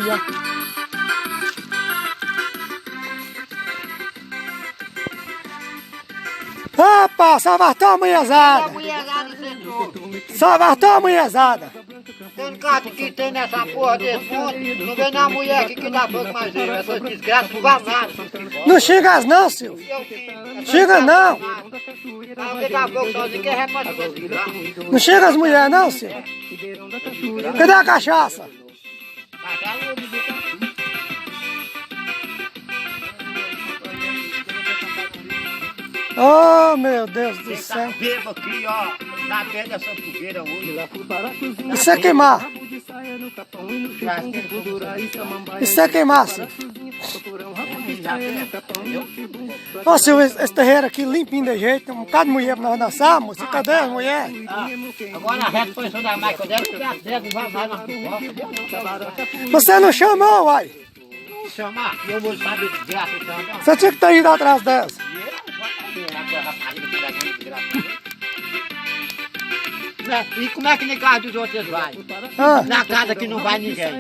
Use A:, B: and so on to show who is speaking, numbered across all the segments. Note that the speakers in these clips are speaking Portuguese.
A: ó. Opa, salvatou a mulherzada. Salvatou a mulherzada.
B: Tem carta que tem nessa porra desse mundo, não vem na mulher aqui que dá fogo mais eu. Essa desgraça não vale nada.
A: Não xinga as não, Silvio. Xinga não.
B: Alguém dá fogo sozinho que é repórter desse desgraça.
A: Não xinga as mulheres não, Silvio. Cadê a cachaça? Oh, meu Deus do céu.
B: Bebo aqui, ó, na beira dessa fogueira hoje.
A: Isso é queimar. Isso é queimar, Silvio. Ô, Silvio, esse terreiro aqui limpinho de jeito. Tem um bocado de mulher pra nós dançar, moço. Cadê as mulheres?
B: Agora na reposição da máquina dela, que a terra não vai mais na pipoca.
A: Você não chamou, uai.
B: Não chamar, eu vou saber desgraça então.
A: Você tinha que ter ido atrás dessa.
B: E como é que na casa dos outros vai?
A: Ah.
B: Na casa que não vai ninguém.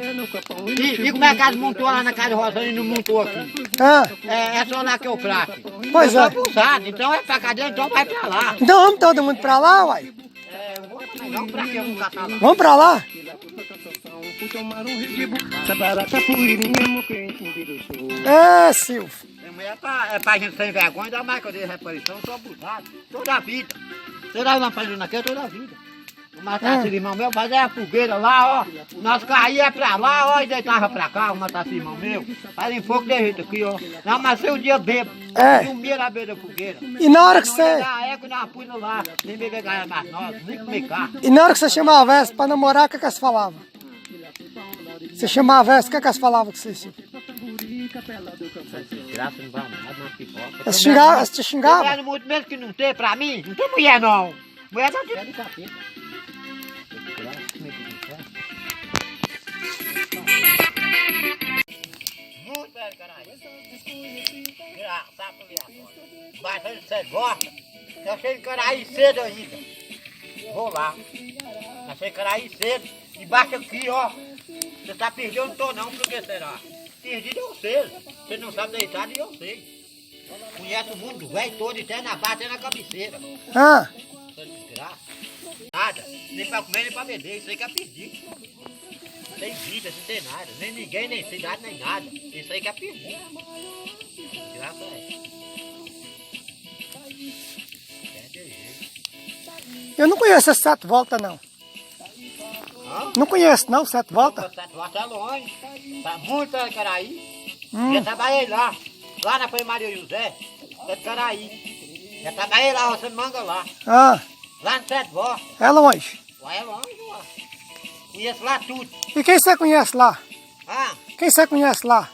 B: E como é que as montou lá na casa de Rosana e não montou aqui?
A: Ah.
B: É só lá que eu fraco.
A: Pois
B: eu
A: é.
B: sou abusado, então é pra cadeia, então vai pra lá.
A: Então vamos todo mundo pra lá, uai.
B: Não, pra que eu vou catar lá?
A: Vamos pra lá? É, Silvio.
B: É pra gente sem vergonha, da mais que eu dei reparação, eu sou abusado. Toda a vida. Você dá uma fazenda aqui toda a vida. Eu matava esse irmão meu, fazia a fogueira lá, ó. Nós caía pra lá, ó, e deitava pra cá, eu matava esse irmão meu. Fazia fogo de jeito aqui, ó. Não amassei o dia bebo.
A: É.
B: Dormia na beira da fogueira.
A: E na hora que você...
B: Na égua e na pulha lá. Nem beber gaia mais nós, nem comer carne.
A: E na hora que você chamava essa pra namorar, o que você falava? Você chamava essa, o que você falava com você, Silvio?
B: Graça não vai nada na pipoca.
A: Você xingava? Você te xingava?
B: Mulher muito mesmo que não tem pra mim, não tem mulher não. Mulher não tem de capeta. Muito velho, caralho. Graças mulher. Bastante você gosta. Eu achei que era aí cedo ainda. Vou lá. Achei que era aí cedo. E baixa aqui, ó. Você tá perdido, eu não tô não, por que será? Perdido eu sei. Você não sabe deitar e eu sei. Conhece o mundo velho todo e até na base, até na cabeceira.
A: Ah.
B: Essa desgraça. Nada. Nem pra comer, nem pra beber. Isso aí que é perdido. Sem vida, não tem nada. Nem ninguém, nem cidade, nem nada. Isso aí que é perdido. Desgraça é.
A: Eu não conheço esse Sete Voltas, não. Não conheço, não, Sete Voltas.
B: Sete Voltas é longe. Tá muito em Caraí. Já trabalhei lá. Lá na Maria José. É de Caraí. Já trabalhei lá, você manga lá.
A: Ah.
B: Lá no Sete Voltas.
A: É longe.
B: Lá é longe, lá. Conheço lá tudo.
A: E quem você conhece lá?
B: Ah,
A: Quem você conhece lá?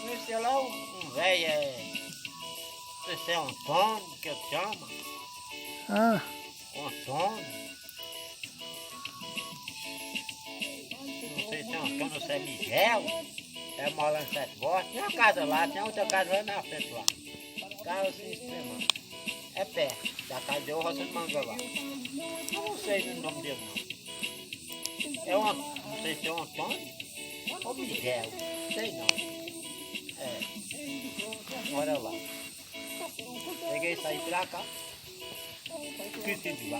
B: conheci lá um velho, não sei se é Antônio, que eu chamo.
A: Ah.
B: Antônio. Não sei se é Antônio ou se é Miguel. É mora lá em Sete Voltas. Tem uma casa lá, tem outra casa lá na frente lá. Casa assim, extremando. É perto da casa de Roça de Manga lá. Eu não sei o nome dele não. É um, não sei se é o Antônio ou Miguel. Sei não. É. Mora lá. Peguei e saí pra cá. Esqueci de lá.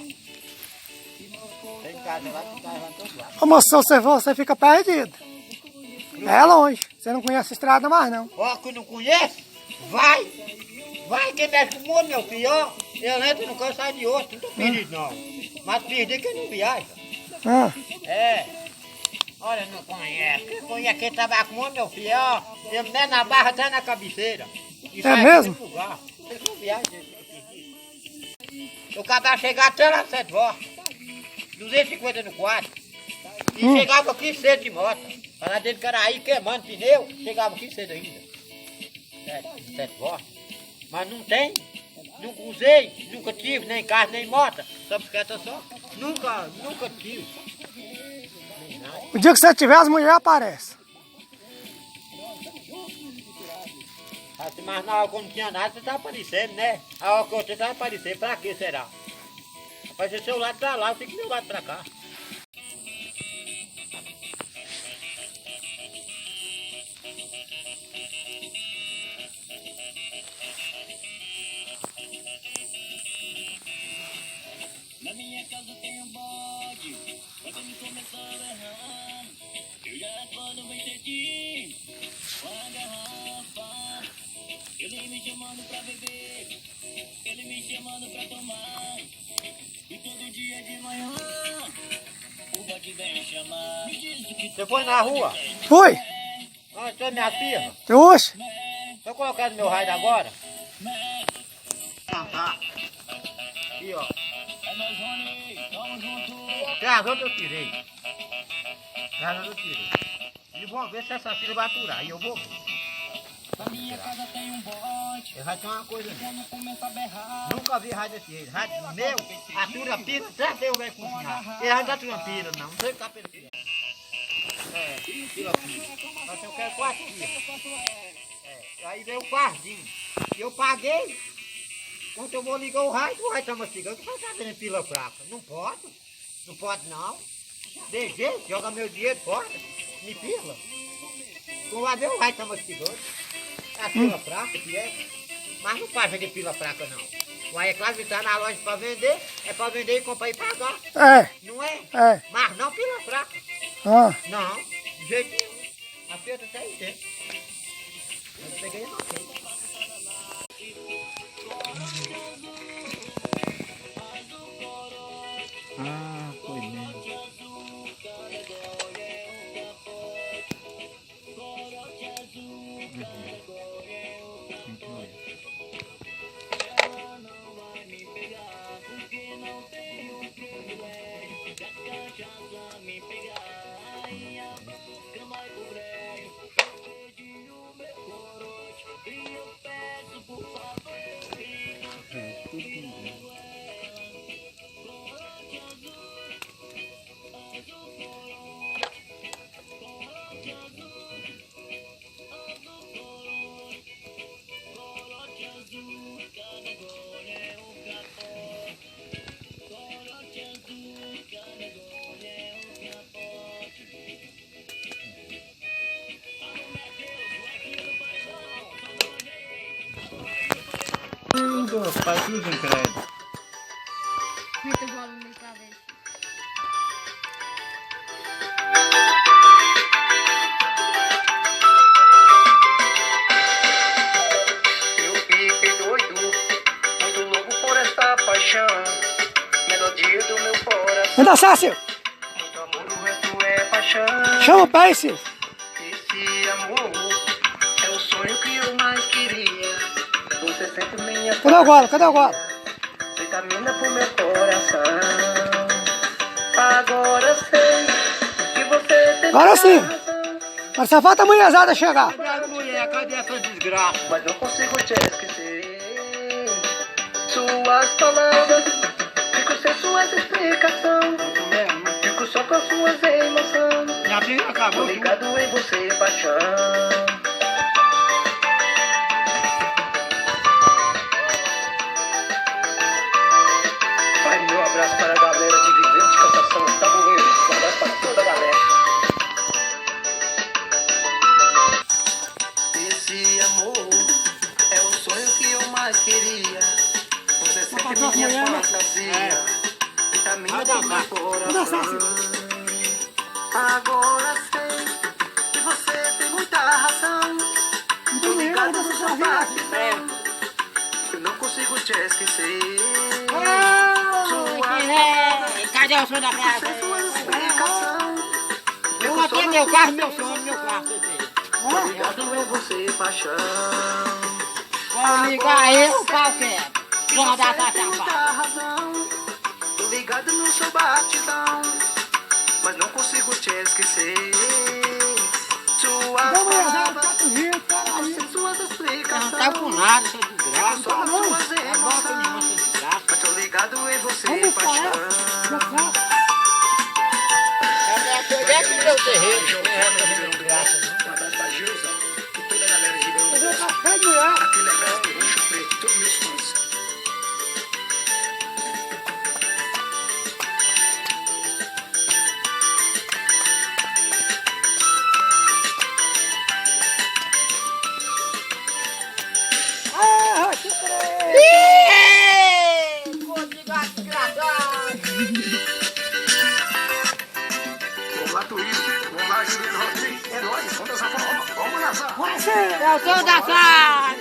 B: Tem casa lá, tem casa lá todos lá.
A: Ô moço, você fica perdido. É longe. Você não conhece a estrada mais, não.
B: Ó, que não conhece? Vai! Vai, quem mexe com o mundo, meu filho, ó. Eu entro no canto, sai de outro. Não tô perdido, não. Mas perdi quem não viaja.
A: Ah.
B: É. Olha, não conhece. Quem conhece quem trabalha com o mundo, meu filho, ó. Eu nem na barra, até na cabeceira. E
A: É mesmo?
B: Vocês não viajam. Eu acabava de chegar até lá 7 voltas. 250 no quadro. E chegava aqui cedo de moto. Lá dentro do Caraí queimando pneu. Chegava aqui cedo ainda. 7 voltas. Mas não tem. Nunca usei. Nunca tive nem carro, nem moto. Só bicicleta só. Nunca tive. Nem nada.
A: O dia que você tiver, as mulheres aparecem.
B: Mas na hora quando não tinha nada, você tá aparecendo, né? A hora que você tá aparecendo, pra que será? Vai ser seu lado pra lá, eu fico meu lado pra cá. Você foi na rua?
A: Fui.
B: Ah, você é minha filha?
A: Oxe.
B: Tô colocando meu raio agora. Tá. Aqui, ó. Gravando eu tirei. Gravando eu tirei. E vou ver se essa filha vai aturar. E eu vou ver. Na minha casa tem um bote. Eu já tenho uma coisa ali. Nunca vi rádio assim. Rádio meu, atura pira, até eu venho cozinhar. Ele já não atura pira, não. Não sei o que tá pira. É, pira. Mas eu quero 4 piras. Aí veio o pardinho. E eu paguei. Quando eu vou ligar o raio tá mastigando. Tu vai fazendo pila fraca. Não pode. Não pode não. De jeito, joga meu dinheiro fora. Me pila. Tu vai ver o raio tá mastigando. É a pila fraca que é. Mas não pode vender pila fraca não. O raio é claro que tá na loja pra vender. É pra vender e comprar e pagar.
A: É.
B: Não é?
A: É.
B: Mas não pila fraca.
A: Ah.
B: Não. De jeito nenhum. A pila tá aí dentro. Eu peguei e não sei. Ah, foi mesmo. Pai, tudo em crédito.
C: Mete a bola na cabeça.
D: Eu fiquei doido, muito louco por esta paixão. Melodia do meu coração.
A: Anda, Sácio.
D: Muito amor, o resto é paixão.
A: Chama o pai, Silvio.
D: Esse amor é o sonho que eu mais queria. Você sempre minha
A: Cadê o golo? Cadê o golo?
D: vitamina pro meu coração. Agora sei que você tem
A: Agora sim.
D: razão.
A: Mas só falta a mulherzada chegar.
B: Cadê a mulher? Cadê essa desgraça?
D: Mas não consigo te esquecer. Suas palavras, fico sem suas explicações. Fico só com as suas emoções.
B: Minha filha
D: Tô
B: acabou.
D: ligado em você, paixão. Vai meu abraço para a galera de Vivente, Cansação, Tabuleiro. Um abraço para toda a galera. Esse amor é o sonho que eu mais queria. Você é sempre minha fantasia. Vitamina do meu coração. Agora sei que você tem muita razão. Tô ligado no seu batidão. Eu não consigo te esquecer.
B: Cadê o som da casa?
D: Sem sua explicação.
B: Eu botei meu carro, meu som, meu carro.
D: Tô ligado em você, paixão.
B: Vou ligar eu, qualquer. Som da
D: Você tem muita
B: Tatapá.
D: razão. Tô ligado no seu batidão, mas não consigo te esquecer. Suas
A: Cadê a mulherzada?
D: palavras,
A: Tá com jeito, caralho.
D: sem suas
B: Não
D: explicações.
B: tá com nada, essa desgraça.
D: Só com suas
B: É bota nenhuma,
D: emoções.
B: essa desgraça.
D: Mas tô ligado em você,
A: Vamos falar.
D: paixão.
B: Cadê aqui no meu terreiro? Não é essa desgraça, não.
D: Um abraço pra Gilza e toda a galera de Ribeirão
A: Cadê o
D: Preto.
A: café de mulher?
D: Aquele abraço pro Rancho Preto, todos meus fãs.
A: Ah, que preto.
B: Vou ligar, desgraçado.
D: Olá, Tuíno. Olá, Juliano Rodrigues. É nóis, vamos dançar forró. Vamos dançar.
A: Vai ser.
B: É o som da sala.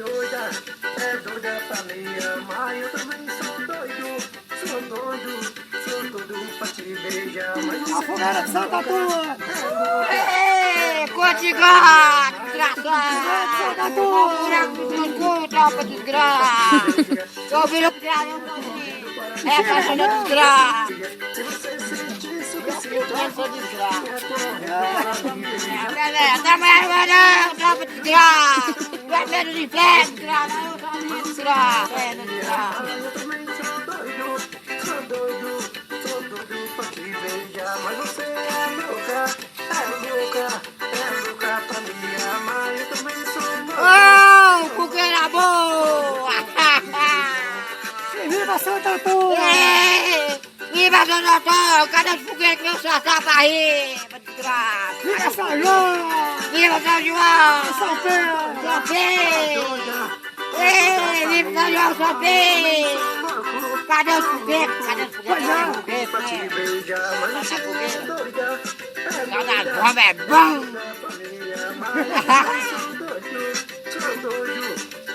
D: é doida pra me amar. Eu também sou doido pra te beijar. Mas
A: A fogueira de Santa Tua!
B: Ei, Cotigá, desgraçado!
A: Santa Tua!
B: Buraco tropa desgraça! Tô ouvindo o criado é caixa da desgraça! Eu sou desgraça! Até amanhã, tropa desgraça! Vai ver no inferno, desgraça! Eu sou desgraça! É, desgraça!
D: eu também sou doido pra te beijar. Mas você é louca pra me amar. Eu também sou doido.
B: Oh, fogueira boa!
A: Viva Santa Tua!
B: Ei, viva Dona Antônio! Cadê os foguetes que meu soltar pra rir? Desgraça!
A: Viva São João!
B: Viva São João!
A: São Pedro!
B: São Pedro! Ei, viva São João, São Pedro! Cadê os foguetes? Cadê os foguetes? Cadê os foguetes?
D: Pra te beijar. Mas você é doida.
B: Cada bomba é bom!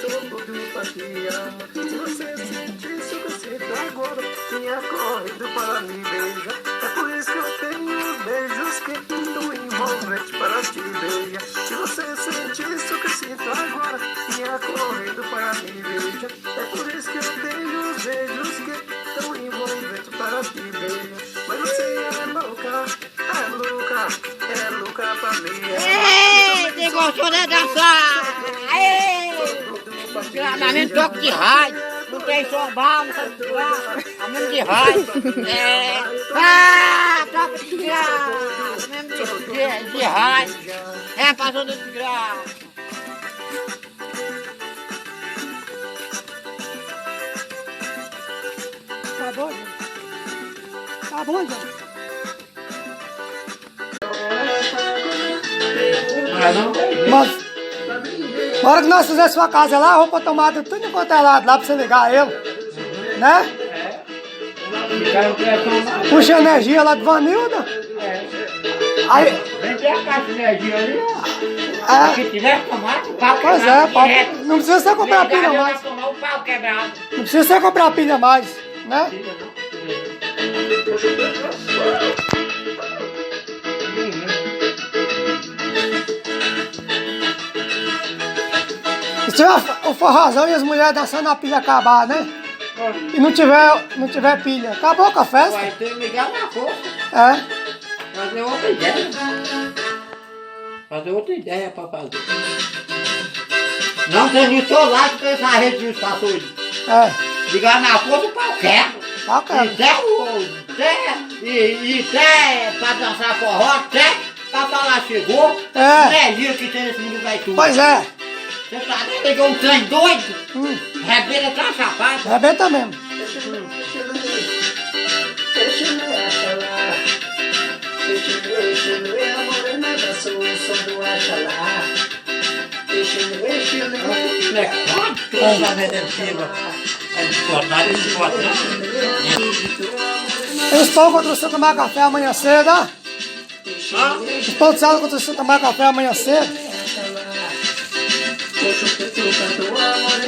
D: Sou doido pra te amar. Se você sentir isso que eu sinto agora, minha corrida para me beijar. É por isso que eu tenho os beijos que estão envolventes para te beijar. Se você sentir isso que eu sinto agora, minha corrida para me beijar. É por isso que eu tenho os beijos que estão envolventes para te beijar. Mas você é louca pra me amar.
B: Ei, você gostou de dançar? Ei! A mesmo toque de rádio, não tem som bom, não tem desgraça, a mesmo de rádio. É. Ah, tropa de desgraça, mesmo de rádio. É, passou de desgraça.
A: Tá bom, gente? Tá bom, gente? Mas, na hora que nós fizermos sua casa lá, a roupa tomada tudo enquanto é lado lá pra você ligar ele. Né? Puxa energia lá de Vanilda. Aí,
B: Vem a caixa de energia ali, ó.
A: é,
B: Se tiver tomate, o pau
A: pois é, pau, não precisa você comprar pilha mais.
B: O pau quebrado.
A: Não precisa você comprar pilha mais, né? Se tiver o forrozão e as mulheres dançando a pilha acabar, né? E não tiver pilha, acabou com a festa.
B: Vai ter que ligar na força.
A: É.
B: Fazer outra ideia. Fazer outra ideia pra fazer. Não tem de todo lado que essa rede de saúde.
A: É.
B: Ligar na força o pau quebra.
A: Tá, cara.
B: E até pra dançar forró, até pra falar chegou.
A: É.
B: Energia que tem nesse mundo vai tudo.
A: Pois é.
B: Você tá vendo? Pegou um trem doido. Rebenta até uma chapada.
A: Arrebenta mesmo. Eles falam contra você tomar café amanhã cedo, ó. Eles falam contra você tomar café amanhã cedo.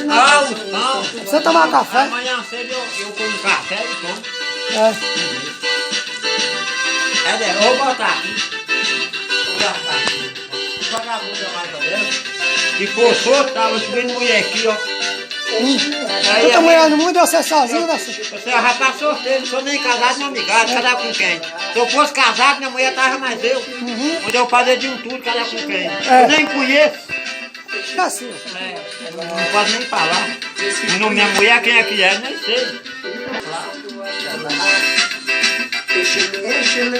B: Não.
A: Você tomar café.
B: Amanhã cedo eu como café e tomo.
A: É.
B: Vou botar aqui. Vou botar aqui. Vagabunda mais ou menos. E forçou, tava subindo mulher aqui, ó.
A: Tanta mulher no mundo e você sozinho, né?
B: Você já tá solteiro, não sou nem casado nem amigado, casar com quem? Se eu fosse casado, minha mulher tava mais eu. Onde eu fazer de um tudo, casar com quem? Eu nem conheço.
A: É assim.
B: Não pode nem falar. O nome da minha mulher, quem é que é, nem sei.
D: Deixa-me